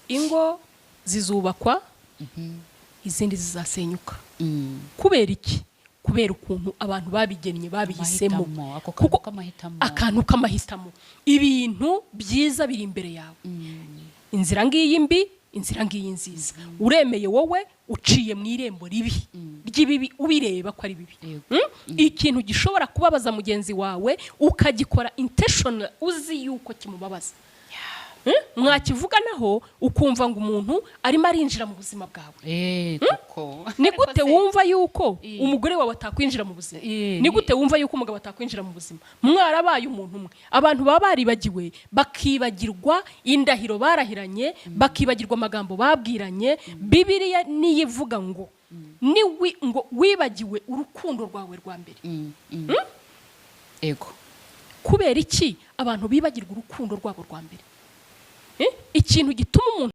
ingo zizubakwa izindi zizasenyuka. Kubera iki? Kubera ukuntu abantu babigennye babihisemo, kuko akantu k'amahitamo. Ibintu byiza biri imbere yawe, inzira ngiyi mbi, inzira ngiyi nziza. Uremeye wowe uciye mu irembo ribi ry'ibibi, ubireba ko ari bibi. Ikintu gishobora kubabaza mugenzi wawe ukagikora intentional, uzi yuko kimubabaza, mwakivuganaho ukumva ngo umuntu arimo arinjira mu buzima bwawe. Ni gute wumva yuko umugore wawe atakwinjira mu buzima? Ni gute wumva yuko umugabo atakwinjira mu buzima? Mwarabaye umuntu umwe. Abantu baba baribagiwe, bakibagirwa indahiro barahiranye, bakibagirwa amagambo babwiranye. Bibiliya niyivuga ngo ngo wibagiwe urukundo rwawe rwa mbere. Kubera iki abantu bibagirwa urukundo rwabo rwa mbere? Ikintu gituma umuntu